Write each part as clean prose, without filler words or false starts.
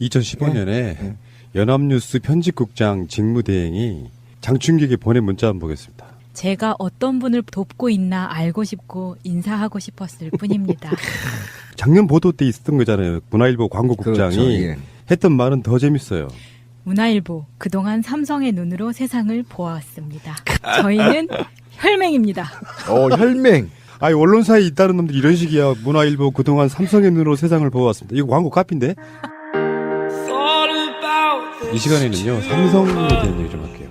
2015년에 연합뉴스 편집국장 직무대행이 장충기에게 보낸 문자 한번 보겠습니다. 제가 어떤 분을 돕고 있나 알고 싶고 인사하고 싶었을 뿐입니다. 작년 보도 때 있었던 거잖아요. 문화일보 광고국장이 그렇죠, 예. 했던 말은 더 재밌어요. 문화일보, 그동안 삼성의 눈으로 세상을 보아왔습니다. 저희는 혈맹입니다. 혈맹. 아니 언론사에 있다는 놈들이 이런 식이야. 문화일보 그동안 삼성의 눈으로 세상을 보아왔습니다. 이거 광고 카피인데? 이 시간에는요 삼성에 대한 얘기 좀 할게요.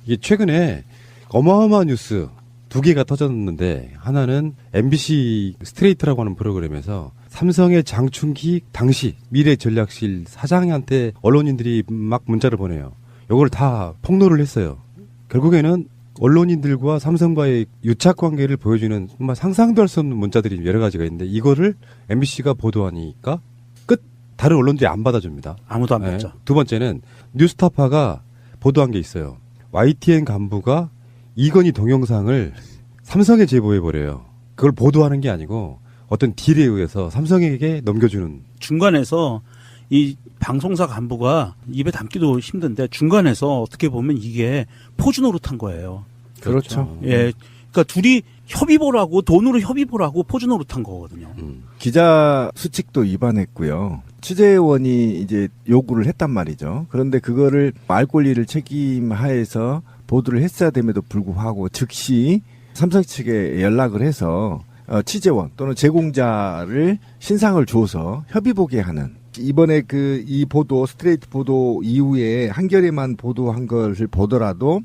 이게 최근에 어마어마한 뉴스 두 개가 터졌는데 하나는 MBC 스트레이트라고 하는 프로그램에서 삼성의 장충기 당시 미래전략실 사장한테 언론인들이 막 문자를 보내요. 이걸 다 폭로를 했어요. 결국에는 언론인들과 삼성과의 유착관계를 보여주는 정말 상상도 할 수 없는 문자들이 여러 가지가 있는데 이거를 MBC가 보도하니까 끝. 다른 언론들이 안 받아줍니다. 아무도 안 받죠. 두 번째는 뉴스타파가 보도한 게 있어요. YTN 간부가 이건희 동영상을 삼성에 제보해버려요. 그걸 보도하는 게 아니고 어떤 딜에 의해서 삼성에게 넘겨주는. 중간에서 이 방송사 간부가 입에 담기도 힘든데 중간에서 어떻게 보면 이게 포주 노릇한 거예요. 그렇죠. 예. 그러니까 둘이 협의보라고 돈으로 협의보라고 포주 노릇한 거거든요. 기자 수칙도 위반했고요. 취재원이 이제 요구를 했단 말이죠. 그런데 그거를 알 권리를 책임하에서 보도를 했어야 됨에도 불구하고 즉시 삼성 측에 연락을 해서 취재원 또는 제공자를 신상을 줘서 협의 보게 하는. 이번에 이 보도 스트레이트 보도 이후에 한겨레만 보도한 것을 보더라도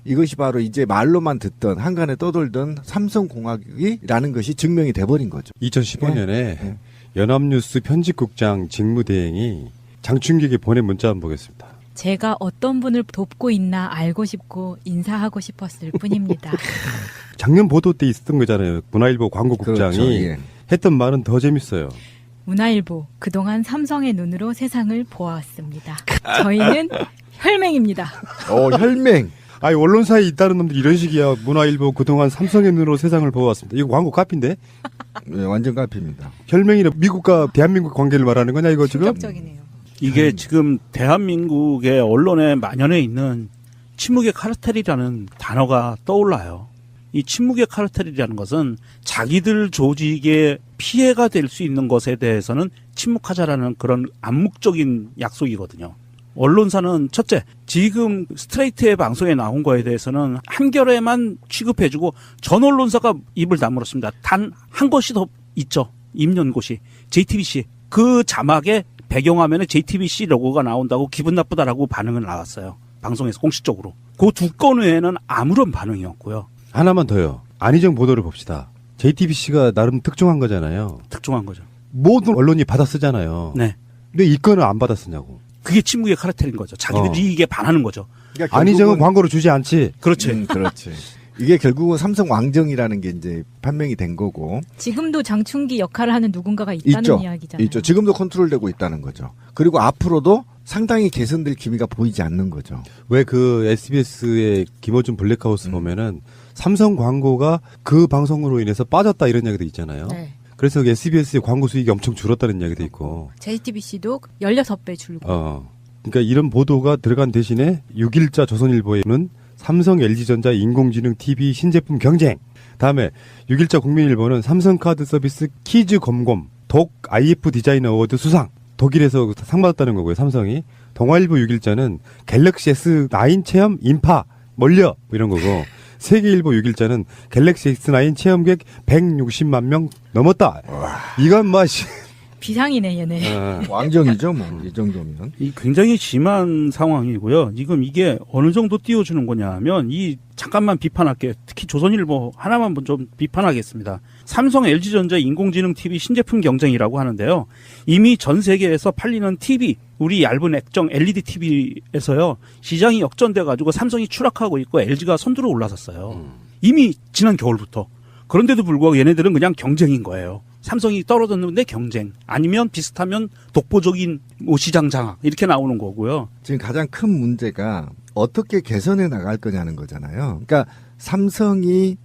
이것이 바로 이제 말로만 듣던 한간에 떠돌던 삼성공학이라는 것이 증명이 돼버린 거죠. 2015년에 연합뉴스 편집국장 직무대행이 장충기에게 보낸 문자 한번 보겠습니다. 제가 어떤 분을 돕고 있나 알고 싶고 인사하고 싶었을 뿐입니다. 작년 보도 때 있었던 거잖아요. 문화일보 광고국장이 그렇죠, 예. 했던 말은 더 재밌어요. 문화일보, 그동안 삼성의 눈으로 세상을 보아왔습니다. 저희는 혈맹입니다. 혈맹. 아니 언론사에 있다는 놈들이 이런 식이야. 문화일보 그동안 삼성의 눈으로 세상을 보아왔습니다. 이거 광고 카피인데? 네, 완전 카피입니다. 혈맹이는 미국과 대한민국 관계를 말하는 거냐 이거 지금? 충격적이네요. 이게 지금 대한민국의 언론에 만연해 있는 침묵의 카르텔이라는 단어가 떠올라요. 이 침묵의 카르텔이라는 것은 자기들 조직에 피해가 될 수 있는 것에 대해서는 침묵하자라는 그런 암묵적인 약속이거든요. 언론사는 첫째, 지금 스트레이트의 방송에 나온 거에 대해서는 한겨레만 취급해주고 전 언론사가 입을 다물었습니다. 단 한 것이 더 있죠. 입연고시 JTBC. 그 자막에 배경화면에 JTBC 로고가 나온다고 기분 나쁘다라고 반응을 나왔어요. 방송에서 공식적으로. 그 두 건 외에는 아무런 반응이 없고요. 하나만 더요. 안희정 보도를 봅시다. JTBC가 나름 특종한 거잖아요. 특종한 거죠. 모든 언론이 받아 쓰잖아요. 네. 근데 이 건은 안 받아 쓰냐고. 그게 침묵의 카르텔인 거죠. 자기들이 이게 반하는 거죠. 그러니까 안희정은 광고를 주지 않지. 그렇지. 그렇지. 이게 결국은 삼성 왕정이라는 게 이제 판명이 된 거고. 지금도 장충기 역할을 하는 누군가가 있다는 이야기잖아요. 있죠. 지금도 컨트롤되고 있다는 거죠. 그리고 앞으로도 상당히 개선될 기미가 보이지 않는 거죠. 왜 그 SBS의 김어준 블랙하우스 보면은 삼성 광고가 그 방송으로 인해서 빠졌다 이런 이야기도 있잖아요. 네. 그래서 SBS의 광고 수익이 엄청 줄었다는 이야기도 있고. JTBC도 16배 줄고. 그러니까 이런 보도가 들어간 대신에 6일자 조선일보에는 삼성 LG전자 인공지능 TV 신제품 경쟁. 다음에 6일자 국민일보는 삼성카드 서비스 키즈 검검 독 IF 디자인 어워드 수상. 독일에서 상 받았다는 거고요. 삼성이. 동아일보 6일자는 갤럭시 S9 체험 인파 몰려 이런 거고. 세계일보 6일자는 갤럭시 S9 체험객 160만 명 넘었다. 이건 뭐 비상이네 얘네. 왕정이죠, 뭐 이 정도면. 이 굉장히 심한 상황이고요. 지금 이게 어느 정도 띄워주는 거냐면 잠깐만 비판할게요. 특히 조선일보 하나만 좀 비판하겠습니다. 삼성 LG전자 인공지능 TV 신제품 경쟁이라고 하는데요. 이미 전 세계에서 팔리는 TV, 우리 얇은 액정 LED TV에서요. 시장이 역전돼가지고 삼성이 추락하고 있고 LG가 선두로 올라섰어요. 이미 지난 겨울부터. 그런데도 불구하고 얘네들은 그냥 경쟁인 거예요. 삼성이 떨어졌는데 경쟁. 아니면 비슷하면 독보적인 시장 장악. 이렇게 나오는 거고요. 지금 가장 큰 문제가 어떻게 개선해 나갈 거냐는 거잖아요. 그러니까 삼성이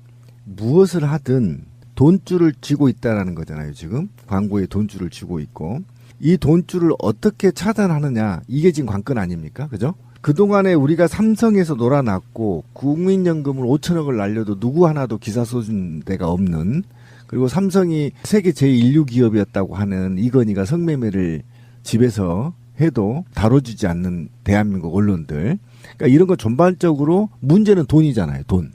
무엇을 하든 돈줄을 쥐고 있다라는 거잖아요. 지금 광고에 돈줄을 쥐고 있고 이 돈줄을 어떻게 차단하느냐 이게 지금 관건 아닙니까? 그죠? 그동안에 우리가 삼성에서 놀아났고 국민연금을 5천억을 날려도 누구 하나도 기사 써준 데가 없는, 그리고 삼성이 세계 제1류 기업이었다고 하는 이건희가 성매매를 집에서 해도 다뤄주지 않는 대한민국 언론들. 그러니까 이런 거 전반적으로 문제는 돈이잖아요. 돈.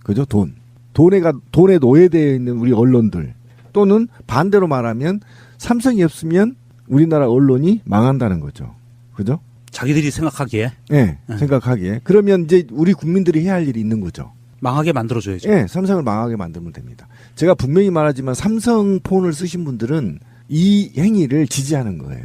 그죠? 돈. 돈에 노예되어 있는 우리 언론들. 또는 반대로 말하면 삼성이 없으면 우리나라 언론이 망한다는 거죠. 그죠? 자기들이 생각하기에 네, 생각하기에. 그러면 이제 우리 국민들이 해야 할 일이 있는 거죠. 망하게 만들어줘야죠. 네, 삼성을 망하게 만들면 됩니다. 제가 분명히 말하지만 삼성폰을 쓰신 분들은 이 행위를 지지하는 거예요.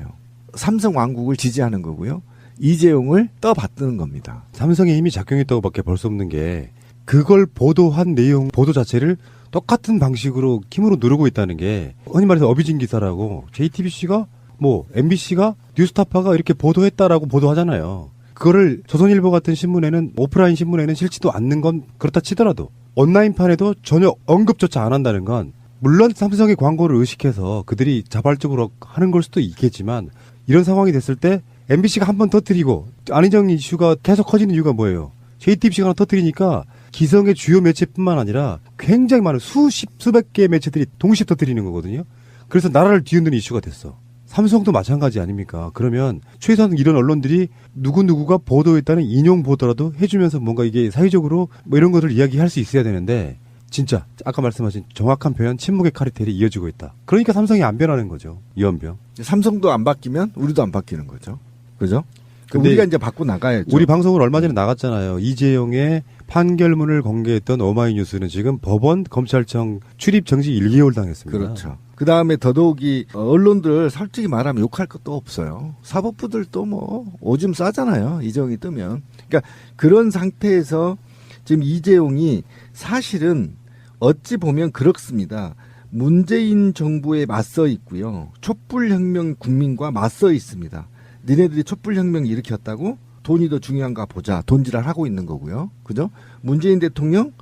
삼성 왕국을 지지하는 거고요. 이재용을 떠받드는 겁니다. 삼성의 힘이 작용했다고 밖에 볼 수 없는 게 그걸 보도한 내용, 보도 자체를 똑같은 방식으로 힘으로 누르고 있다는 게 흔히 말해서 어비진 기사라고 JTBC가 뭐 MBC가 뉴스타파가 이렇게 보도했다라고 보도하잖아요. 그거를 조선일보 같은 신문에는 오프라인 신문에는 실지도 않는 건 그렇다 치더라도 온라인판에도 전혀 언급조차 안 한다는 건 물론 삼성의 광고를 의식해서 그들이 자발적으로 하는 걸 수도 있겠지만 이런 상황이 됐을 때 MBC가 한 번 터뜨리고 안희정 이슈가 계속 커지는 이유가 뭐예요? JTBC가 하나 터뜨리니까 기성의 주요 매체뿐만 아니라 굉장히 많은 수백 개의 매체들이 동시에 터뜨리는 거거든요. 그래서 나라를 뒤흔드는 이슈가 됐어. 삼성도 마찬가지 아닙니까? 그러면 최소한 이런 언론들이 누구누구가 보도했다는 인용 보도라도 해주면서 뭔가 이게 사회적으로 뭐 이런 것을 이야기할 수 있어야 되는데 진짜 아까 말씀하신 정확한 표현 침묵의 카르텔이 이어지고 있다. 그러니까 삼성이 안 변하는 거죠. 이원병. 삼성도 안 바뀌면 우리도 안 바뀌는 거죠. 그죠? 근데 우리가 이제 바꿔 나가야죠. 우리 방송을 얼마 전에 나갔잖아요. 이재용의 판결문을 공개했던 오마이뉴스는 지금 법원 검찰청 출입 정지 1개월 당했습니다. 그렇죠. 그 다음에 더더욱이 언론들 솔직히 말하면 욕할 것도 없어요. 사법부들도 뭐 오줌 싸잖아요. 이재용이 뜨면. 그러니까 그런 상태에서 지금 이재용이 사실은 어찌 보면 그렇습니다. 문재인 정부에 맞서 있고요. 촛불혁명 국민과 맞서 있습니다. 니네들이 촛불혁명 일으켰다고 돈이 더 중요한가 보자. 돈지랄 하고 있는 거고요. 그죠? 문재인 대통령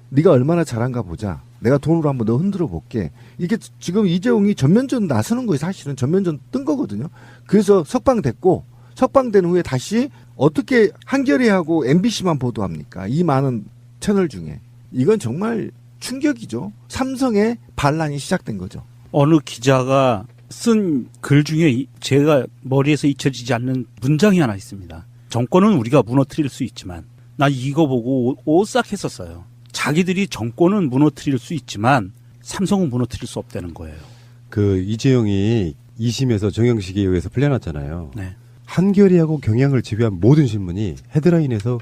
네가 얼마나 잘한가 보자. 내가 돈으로 한번 너 흔들어 볼게. 이게 지금 이재용이 전면전 나서는 거예요. 사실은 전면전 뜬 거거든요. 그래서 석방됐고 석방된 후에 다시 어떻게 한겨레하고 MBC만 보도합니까? 이 많은 채널 중에. 이건 정말 충격이죠. 삼성의 반란이 시작된 거죠. 어느 기자가 쓴 글 중에 제가 머리에서 잊혀지지 않는 문장이 하나 있습니다. 정권은 우리가 무너뜨릴 수 있지만, 나 이거 보고 오싹했었어요. 자기들이 정권은 무너뜨릴 수 있지만 삼성은 무너뜨릴 수 없다는 거예요. 그 이재용이 2심에서 정영식에 의해서 풀려났잖아요. 네. 한겨레하고 경향을 지배한 모든 신문이 헤드라인에서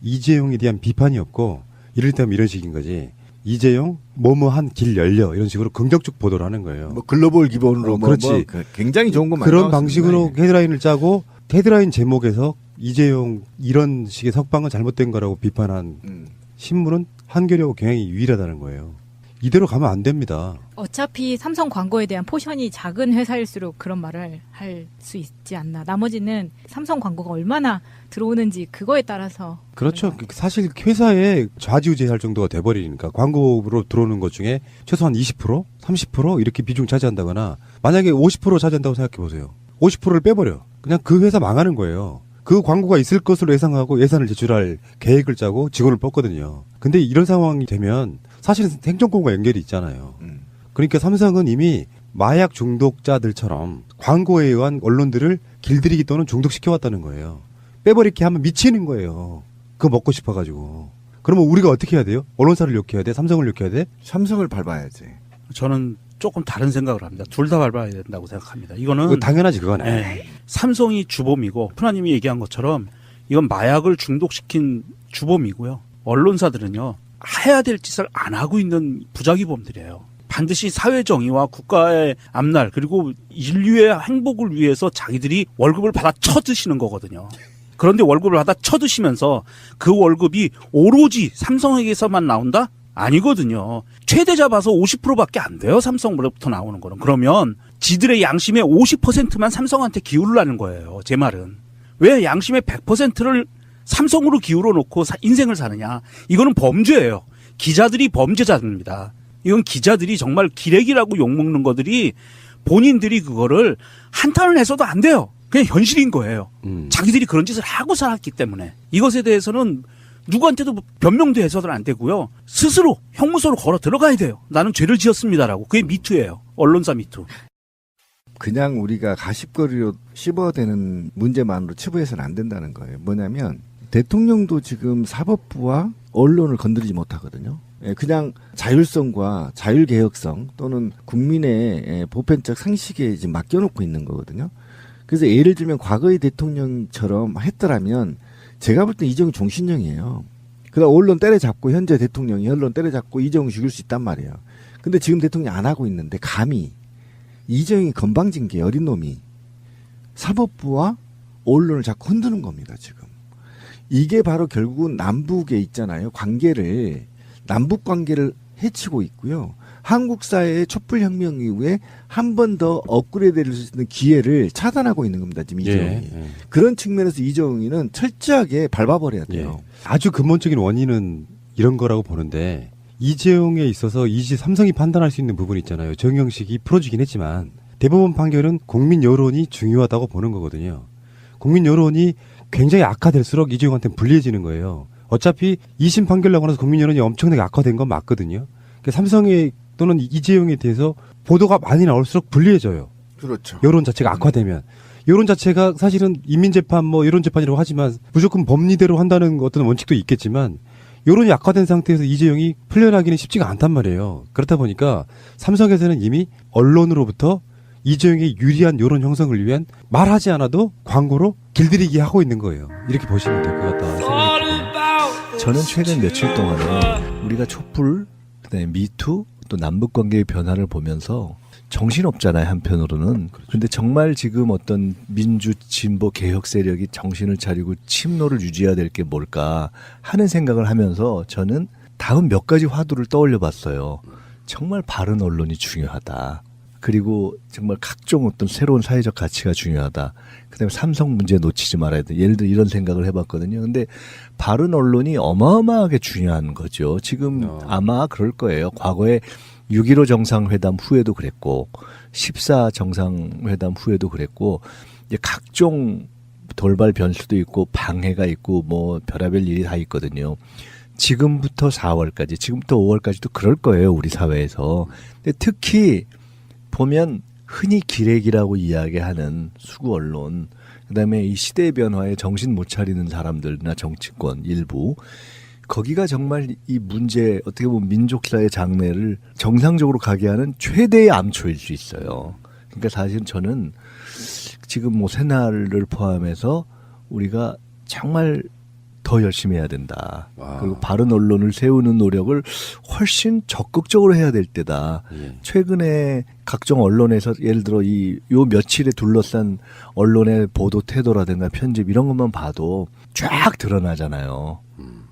이재용에 대한 비판이 없고 이를테면 이런 식인 거지. 이재용 뭐뭐한 길 열려 이런 식으로 긍정적 보도를 하는 거예요. 뭐 글로벌 기본으로 그렇지. 굉장히 좋은 거 많이 그런 나왔습니다. 방식으로 예. 헤드라인을 짜고 헤드라인 제목에서 이재용 이런 식의 석방은 잘못된 거라고 비판한 신문은 한겨레하고 경향이 유일하다는 거예요. 이대로 가면 안 됩니다. 어차피 삼성 광고에 대한 포션이 작은 회사일수록 그런 말을 할 수 있지 않나. 나머지는 삼성 광고가 얼마나 들어오는지 그거에 따라서. 그렇죠. 사실 회사에 좌지우지할 정도가 돼버리니까 광고로 들어오는 것 중에 최소한 20%, 30% 이렇게 비중 차지한다거나 만약에 50% 차지한다고 생각해 보세요. 50%를 빼버려. 그냥 그 회사 망하는 거예요. 그 광고가 있을 것으로 예상하고 예산을 제출할 계획을 짜고 직원을 뽑거든요. 근데 이런 상황이 되면 사실은 행정권과 연결이 있잖아요. 그러니까 삼성은 이미 마약 중독자들처럼 광고에 의한 언론들을 길들이기 또는 중독시켜왔다는 거예요. 빼버리게 하면 미치는 거예요. 그거 먹고 싶어가지고. 그러면 우리가 어떻게 해야 돼요? 언론사를 욕해야 돼? 삼성을 욕해야 돼? 삼성을 밟아야지. 저는 조금 다른 생각을 합니다. 둘 다 밟아야 된다고 생각합니다. 이거는 그거 당연하지 그거는. 네. 삼성이 주범이고 프라님이 얘기한 것처럼 이건 마약을 중독시킨 주범이고요. 언론사들은요. 해야 될 짓을 안 하고 있는 부작위범들이에요. 반드시 사회 정의와 국가의 앞날 그리고 인류의 행복을 위해서 자기들이 월급을 받아 쳐드시는 거거든요. 그런데 월급을 받아 쳐드시면서 그 월급이 오로지 삼성에게서만 나온다? 아니거든요. 최대 잡아서 50%밖에 안 돼요. 삼성으로부터 나오는 거는. 그러면 지들의 양심의 50%만 삼성한테 기울라는 거예요. 제 말은. 왜 양심의 100%를 삼성으로 기울어 놓고 인생을 사느냐. 이거는 범죄예요. 기자들이 범죄자입니다. 이건 기자들이 정말 기레기라고 욕먹는 것들이 본인들이 그거를 한탄을 해서도 안 돼요. 그냥 현실인 거예요. 자기들이 그런 짓을 하고 살았기 때문에 이것에 대해서는 누구한테도 변명도 해서는 안 되고요. 스스로 형무소로 걸어 들어가야 돼요. 나는 죄를 지었습니다라고. 그게 미투예요. 언론사 미투. 그냥 우리가 가십거리로 씹어대는 문제만으로 치부해서는 안 된다는 거예요. 뭐냐면 대통령도 지금 사법부와 언론을 건드리지 못하거든요. 그냥 자율성과 자율개혁성 또는 국민의 보편적 상식에 지금 맡겨놓고 있는 거거든요. 그래서 예를 들면 과거의 대통령처럼 했더라면 제가 볼 때 이정희 종신형이에요. 그다음 언론 때려잡고 현재 대통령이 언론 때려잡고 이정희 죽일 수 있단 말이에요. 근데 지금 대통령이 안 하고 있는데 감히 이정희 건방진게 어린 놈이 사법부와 언론을 자꾸 흔드는 겁니다, 지금. 이게 바로 결국은 남북에 있잖아요. 남북 관계를 해치고 있고요. 한국 사회의 촛불혁명 이후에 한 번 더 업그레이드 될 수 있는 기회를 차단하고 있는 겁니다, 지금 이정희. 그런 측면에서 이정희는 철저하게 밟아버려야 돼요. 아주 근본적인 원인은 이런 거라고 보는데 이재용에 있어서 삼성이 판단할 수 있는 부분이 있잖아요. 정형식이 풀어주긴 했지만 대법원 판결은 국민 여론이 중요하다고 보는 거거든요. 국민 여론이 굉장히 악화될수록 이재용한테는 불리해지는 거예요. 어차피 2심 판결 나고 나서 국민 여론이 엄청나게 악화된 건 맞거든요. 그러니까 삼성에 또는 이재용에 대해서 보도가 많이 나올수록 불리해져요. 그렇죠. 여론 자체가 악화되면. 여론 자체가 사실은 인민재판 여론 재판이라고 하지만 무조건 법리대로 한다는 어떤 원칙도 있겠지만 여론이 악화된 상태에서 이재용이 풀려나기는 쉽지가 않단 말이에요. 그렇다 보니까 삼성에서는 이미 언론으로부터 이재용의 유리한 여론 형성을 위한 말하지 않아도 광고로 길들이기 하고 있는 거예요. 이렇게 보시면 될 것 같다 생각이 듭니다. 저는 최근 며칠 동안에 우리가 촛불, 그다음에 미투, 또 남북관계의 변화를 보면서 정신없잖아요, 한편으로는. 근데 정말 지금 어떤 민주 진보 개혁 세력이 정신을 차리고 침노를 유지해야 될 게 뭘까 하는 생각을 하면서 저는 다음 몇 가지 화두를 떠올려 봤어요. 정말 바른 언론이 중요하다. 그리고 정말 각종 어떤 새로운 사회적 가치가 중요하다. 그다음에 삼성 문제 놓치지 말아야 돼. 예를 들어 이런 생각을 해봤거든요. 근데 바른 언론이 어마어마하게 중요한 거죠. 지금 아마 그럴 거예요. 과거에 6.15 정상회담 후에도 그랬고 14 정상회담 후에도 그랬고 이제 각종 돌발 변수도 있고 방해가 있고 뭐 별의별 일이 다 있거든요. 지금부터 4월까지, 지금부터 5월까지도 그럴 거예요. 우리 사회에서. 근데 특히 보면 흔히 기레기라고 이야기하는 수구 언론, 그다음에 이 시대의 변화에 정신 못 차리는 사람들이나 정치권 일부, 거기가 정말 이 문제, 어떻게 보면 민족사의 장래를 정상적으로 가게 하는 최대의 암초일 수 있어요. 그러니까 사실 저는 지금 뭐 새날을 포함해서 우리가 정말 더 열심히 해야 된다. 그리고 바른 언론을 세우는 노력을 훨씬 적극적으로 해야 될 때다. 최근에 각종 언론에서 예를 들어 요 며칠에 둘러싼 언론의 보도 태도라든가 편집 이런 것만 봐도 쫙 드러나잖아요.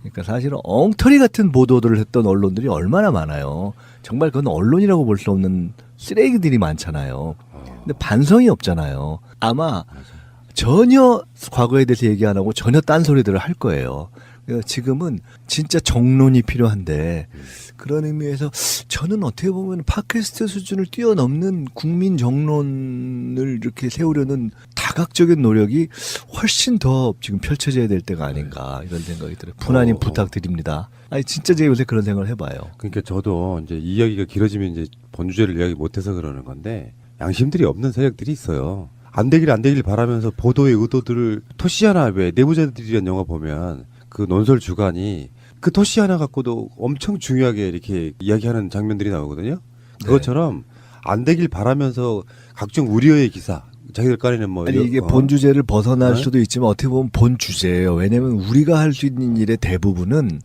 그러니까 사실은 엉터리 같은 보도들을 했던 언론들이 얼마나 많아요. 정말 그건 언론이라고 볼 수 없는 쓰레기들이 많잖아요. 근데 반성이 없잖아요. 아마 전혀 과거에 대해서 얘기 안 하고 전혀 딴소리들을 할 거예요. 그러니까 지금은 진짜 정론이 필요한데 그런 의미에서 저는 어떻게 보면 팟캐스트 수준을 뛰어넘는 국민 정론을 이렇게 세우려는 다각적인 노력이 훨씬 더 지금 펼쳐져야 될 때가 아닌가 이런 생각이 들어요. 분하님 부탁드립니다. 아니 진짜 제가 요새 그런 생각을 해봐요. 그러니까 저도 이제 이야기가 길어지면 이제 본주제를 이야기 못해서 그러는 건데 양심들이 없는 세력들이 있어요. 안 되길 바라면서 보도의 의도들을 토시아나 왜 내부자들이란 영화 보면 그 논설 주간이 그 토시 하나 갖고도 엄청 중요하게 이렇게 이야기하는 장면들이 나오거든요. 그것처럼 안 되길 바라면서 각종 우려의 기사 자기들 까내는 뭐 아니 이게 본 주제를 벗어날 수도 있지만 어떻게 보면 본 주제예요. 왜냐하면 우리가 할 수 있는 일의 대부분은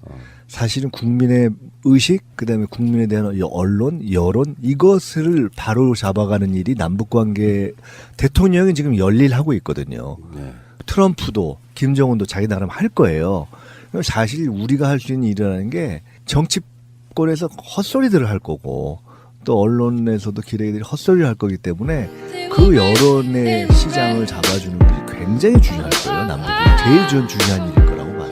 사실은 국민의 의식, 그다음에 국민에 대한 언론, 여론 이것을 바로 잡아가는 일이 남북관계 대통령이 지금 열일하고 있거든요. 트럼프도 김정은도 자기 나름 할 거예요. 사실 우리가 할 수 있는 일이라는 게 정치권에서 헛소리들을 할 거고 또 언론에서도 기레기들이 헛소리를 할 거기 때문에 그 여론의 시장을 잡아주는 것이 굉장히 중요할 거예요. 남북은 제일 중요한 일일 거라고 봐요.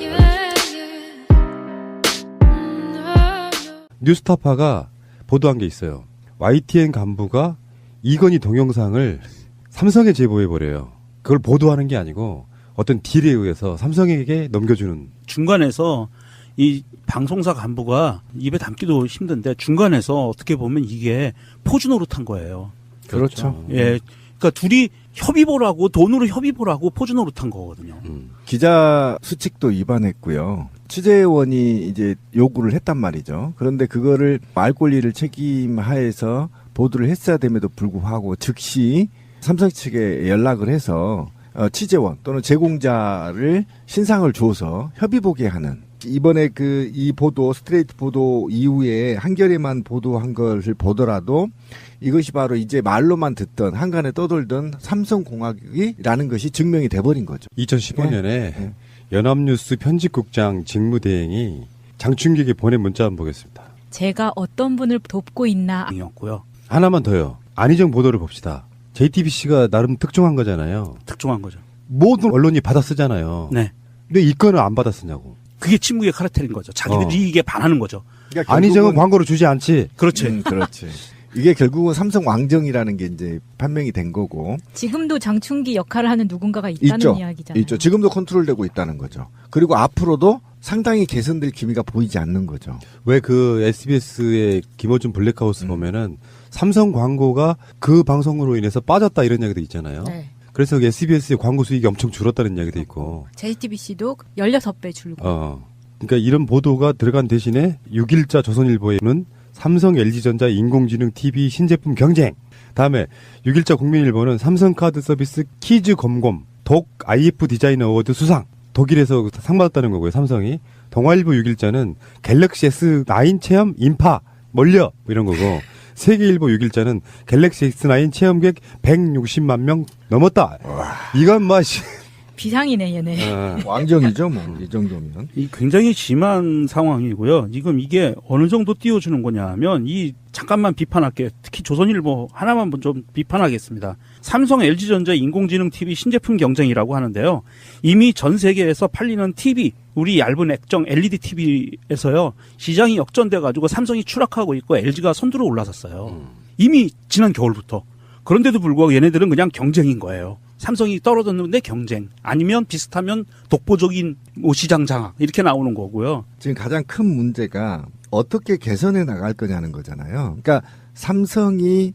뉴스타파가 보도한 게 있어요. YTN 간부가 이건희 동영상을 삼성에 제보해버려요. 그걸 보도하는 게 아니고 어떤 딜에 의해서 삼성에게 넘겨주는. 중간에서 이 방송사 간부가 입에 담기도 힘든데 중간에서 어떻게 보면 이게 포즈 노릇한 거예요. 그렇죠. 예. 그러니까 둘이 협의보라고 돈으로 협의보라고 포즈 노릇한 거거든요. 기자 수칙도 위반했고요. 취재원이 이제 요구를 했단 말이죠. 그런데 그거를 알 권리를 책임하에서 보도를 했어야 됨에도 불구하고 즉시 삼성 측에 연락을 해서 취재원 또는 제공자를 신상을 줘서 협의 보게 하는, 이번에 이 보도 스트레이트 보도 이후에 한겨레만 보도한 것을 보더라도 이것이 바로 이제 말로만 듣던 한간에 떠돌던 삼성공학이라는 것이 증명이 돼버린 거죠. 2015년에 네. 연합뉴스 편집국장 직무대행이 장충기에게 보낸 문자 한번 보겠습니다. 제가 어떤 분을 돕고 있나. 이었고요. 하나만 더요. 안희정 보도를 봅시다. JTBC가 나름 특종한 거잖아요. 특종한 거죠. 모든 언론이 받아 쓰잖아요. 네. 근데 이 건을 안 받아 쓰냐고. 그게 침묵의 카르텔인 거죠. 자기들이 이게 반하는 거죠. 그러니까 안희정은 결국은- 광고를 주지 않지. 그렇지. 그렇지. 이게 결국은 삼성 왕정이라는 게 이제 판명이 된 거고. 지금도 장충기 역할을 하는 누군가가 있다는 있죠. 이야기잖아요. 있죠. 지금도 컨트롤되고 있다는 거죠. 그리고 앞으로도 상당히 개선될 기미가 보이지 않는 거죠. 왜 그 SBS의 김어준 블랙하우스 보면은 삼성 광고가 그 방송으로 인해서 빠졌다 이런 이야기도 있잖아요. 네. 그래서 SBS의 광고 수익이 엄청 줄었다는 이야기도 있고. JTBC도 16배 줄고. 그러니까 이런 보도가 들어간 대신에 6일자 조선일보에는 삼성 LG전자 인공지능 TV 신제품 경쟁. 다음에 6일자 국민일보는 삼성카드 서비스 키즈 검검 독 IF 디자인 어워드 수상. 독일에서 상 받았다는 거고요, 삼성이. 동아일보 6일자는 갤럭시 S9 체험 인파 몰려 이런 거고. 세계일보 6일자는 갤럭시 S9 체험객 160만 명 넘었다. 이건 뭐 비상이네 얘네. 왕정이죠, 뭐. 이 정도면. 이 굉장히 심한 상황이고요. 지금 이게 어느 정도 띄워주는 거냐면 잠깐만 비판할게요. 특히 조선일보 하나만 좀 비판하겠습니다. 삼성 LG전자 인공지능 TV 신제품 경쟁이라고 하는데요. 이미 전 세계에서 팔리는 TV, 우리 얇은 액정 LED TV에서요. 시장이 역전돼 가지고 삼성이 추락하고 있고 LG가 선두로 올라섰어요. 이미 지난 겨울부터. 그런데도 불구하고 얘네들은 그냥 경쟁인 거예요. 삼성이 떨어졌는데 경쟁, 아니면 비슷하면 독보적인 시장 장악 이렇게 나오는 거고요. 지금 가장 큰 문제가 어떻게 개선해 나갈 거냐는 거잖아요. 그러니까 삼성이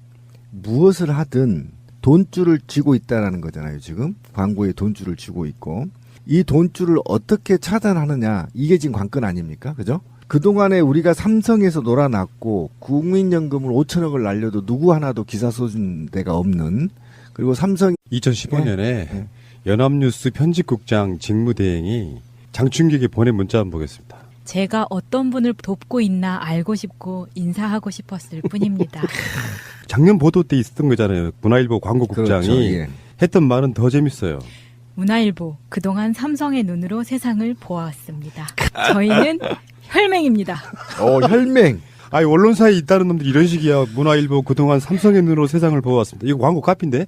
무엇을 하든 돈줄을 쥐고 있다라는 거잖아요. 지금 광고에 돈줄을 쥐고 있고, 이 돈줄을 어떻게 차단하느냐, 이게 지금 관건 아닙니까? 그죠? 그동안에 우리가 삼성에서 놀아났고 국민연금을 5천억을 날려도 누구 하나도 기사 써준 데가 없는, 그리고 삼성이 2015년에 네. 연합뉴스 편집국장 직무대행이 장충기에게 보낸 문자 한번 보겠습니다. 제가 어떤 분을 돕고 있나 알고 싶고 인사하고 싶었을 뿐입니다. 작년 보도 때 있었던 거잖아요. 문화일보 광고국장이 그렇죠, 예. 했던 말은 더 재밌어요. 문화일보, 그동안 삼성의 눈으로 세상을 보아왔습니다. 저희는 혈맹입니다. 혈맹. 아니 언론사에 있다는 놈들이 이런 식이야. 문화일보 그동안 삼성의 눈으로 세상을 보아왔습니다. 이거 광고 카피인데?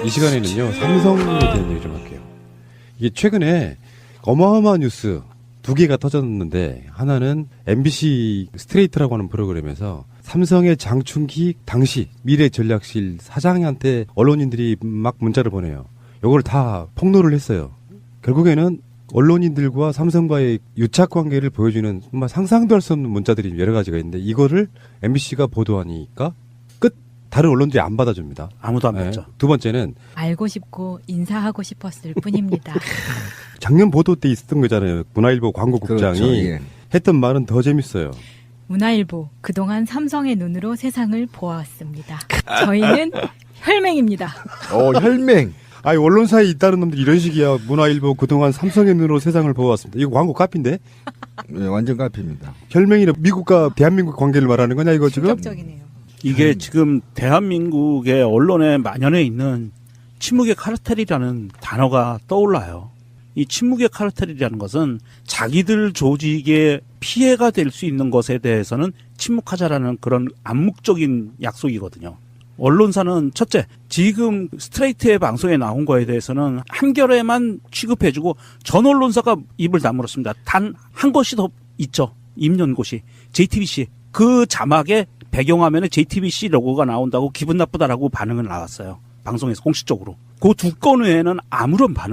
이 시간에는요 삼성에 대한 얘기 좀 할게요. 이게 최근에 어마어마한 뉴스 두 개가 터졌는데, 하나는 MBC 스트레이트라고 하는 프로그램에서 삼성의 장충기 당시 미래전략실 사장한테 언론인들이 막 문자를 보내요. 요걸 다 폭로를 했어요. 결국에는 언론인들과 삼성과의 유착 관계를 보여주는 정말 상상도 할 수 없는 문자들이 여러 가지가 있는데, 이거를 MBC가 보도하니까 끝. 다른 언론들이 안 받아줍니다. 아무도 안 네. 받죠. 두 번째는 알고 싶고 인사하고 싶었을 뿐입니다. 작년 보도 때 있었던 거잖아요. 문화일보 광고국장이 그렇죠, 예. 했던 말은 더 재밌어요. 문화일보, 그동안 삼성의 눈으로 세상을 보아왔습니다. 저희는 혈맹입니다. 혈맹. 아니 언론사에 있다는 놈들이 이런 식이야. 문화일보 그동안 삼성의 눈으로 세상을 보아왔습니다. 이거 광고 카피인데? 네, 완전 카피입니다. 혈맹이는 미국과 대한민국 관계를 말하는 거냐 이거 지금? 충격적이네요. 이게 지금 대한민국의 언론에 만연해 있는 침묵의 카르텔이라는 단어가 떠올라요. 이 침묵의 카르텔이라는 것은 자기들 조직에 피해가 될 수 있는 것에 대해서는 침묵하자라는 그런 암묵적인 약속이거든요. 언론사는 첫째, 지금 스트레이트의 방송에 나온 거에 대해서는 한겨레만 취급해주고 전 언론사가 입을 다물었습니다. 단 한 것이 더 있죠. 임연고시, JTBC. 그 자막에 배경화면에 JTBC 로고가 나온다고 기분 나쁘다라고 반응을 나왔어요. 방송에서 공식적으로. 그 두 건 외에는 아무런 반응